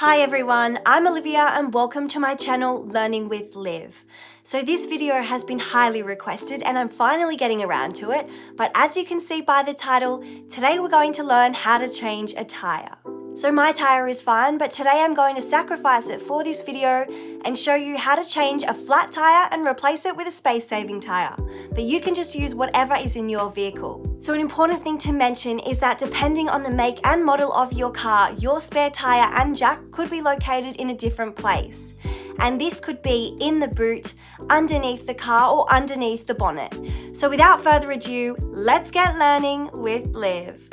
Hi everyone, I'm Olivia and welcome to my channel Learning with Liv. So this video has been highly requested and I'm finally getting around to it, but as you can see by the title, today we're going to learn how to change a tyre. So my tyre is fine, but today I'm going to sacrifice it for this video and show you how to change a flat tyre and replace it with a space-saving tyre. But you can just use whatever is in your vehicle. So an important thing to mention is that depending on the make and model of your car, your spare tyre and jack could be located in a different place. And this could be in the boot, underneath the car, or underneath the bonnet. So without further ado, let's get learning with Liv.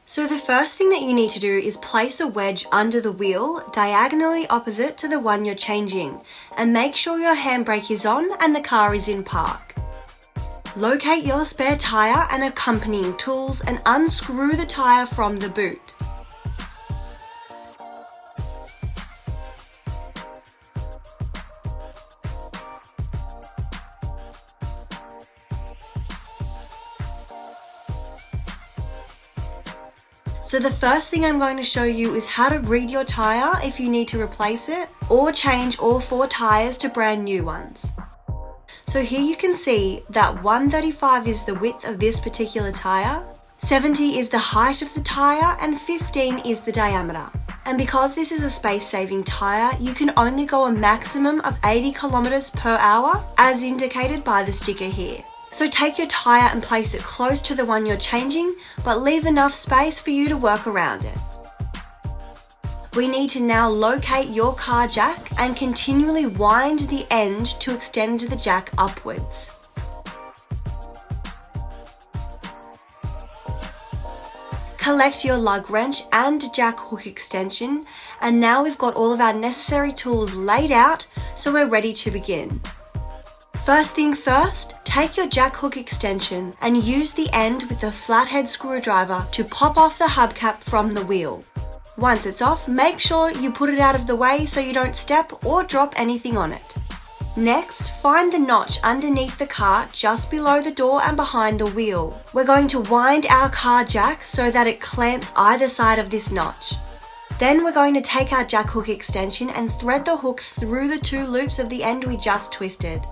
So the first thing that you need to do is place a wedge under the wheel diagonally opposite to the one you're changing, and make sure your handbrake is on and the car is in park. Locate your spare tyre and accompanying tools and unscrew the tyre from the boot. So the first thing I'm going to show you is how to read your tyre if you need to replace it or change all 4 tyres to brand new ones. So here you can see that 135 is the width of this particular tyre, 70 is the height of the tyre, and 15 is the diameter. And because this is a space-saving tyre, you can only go a maximum of 80 kilometers per hour as indicated by the sticker here. So take your tyre and place it close to the one you're changing, but leave enough space for you to work around it. We need to now locate your car jack and continually wind the end to extend the jack upwards. Collect your lug wrench and jack hook extension, and now we've got all of our necessary tools laid out, so we're ready to begin. First thing first, take your jack hook extension and use the end with the flathead screwdriver to pop off the hubcap from the wheel. Once it's off, make sure you put it out of the way so you don't step or drop anything on it. Next, find the notch underneath the car just below the door and behind the wheel. We're going to wind our car jack so that it clamps either side of this notch. Then we're going to take our jack hook extension and thread the hook through the 2 loops of the end we just twisted.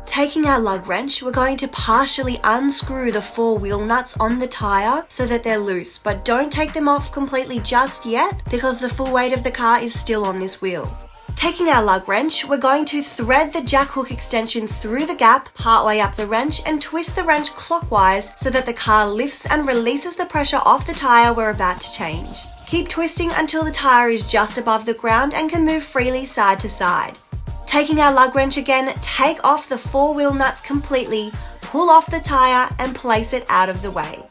Taking our lug wrench, we're going to partially unscrew the 4 wheel nuts on the tyre so that they're loose, but don't take them off completely just yet because the full weight of the car is still on this wheel. Taking our lug wrench, we're going to thread the jack hook extension through the gap partway up the wrench and twist the wrench clockwise so that the car lifts and releases the pressure off the tyre we're about to change. Keep twisting until the tyre is just above the ground and can move freely side to side. Taking our lug wrench again, take off the 4 wheel nuts completely, pull off the tyre and place it out of the way.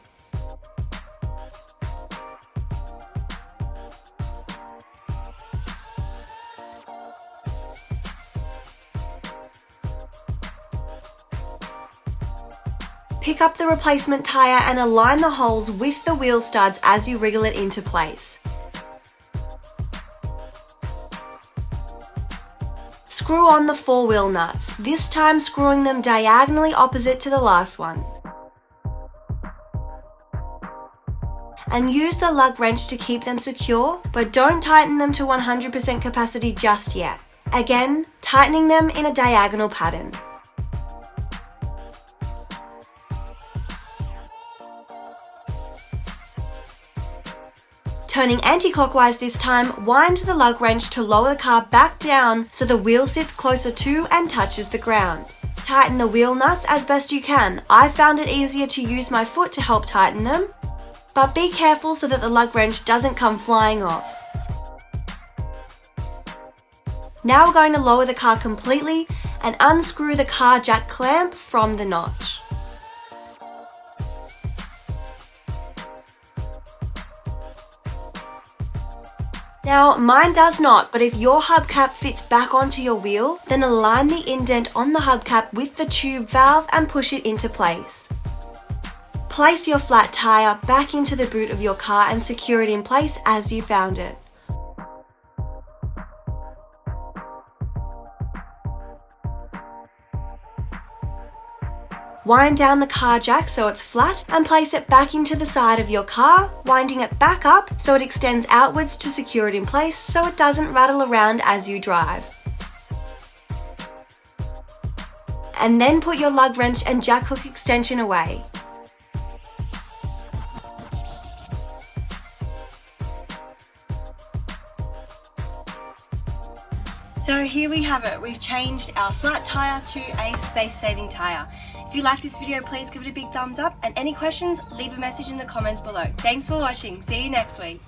Pick up the replacement tyre and align the holes with the wheel studs as you wriggle it into place. Screw on the 4 wheel nuts, this time screwing them diagonally opposite to the last one. And use the lug wrench to keep them secure, but don't tighten them to 100% capacity just yet. Again, tightening them in a diagonal pattern. Turning anti-clockwise this time, wind the lug wrench to lower the car back down so the wheel sits closer to and touches the ground. Tighten the wheel nuts as best you can. I found it easier to use my foot to help tighten them, but be careful so that the lug wrench doesn't come flying off. Now we're going to lower the car completely and unscrew the car jack clamp from the notch. Now, mine does not, but if your hubcap fits back onto your wheel, then align the indent on the hubcap with the tube valve and push it into place. Place your flat tyre back into the boot of your car and secure it in place as you found it. Wind down the car jack so it's flat and place it back into the side of your car, winding it back up so it extends outwards to secure it in place so it doesn't rattle around as you drive. And then put your lug wrench and jack hook extension away. So here we have it, we've changed our flat tyre to a space-saving tyre. If you like this video, please give it a big thumbs up, and any questions, leave a message in the comments below. Thanks for watching, see you next week.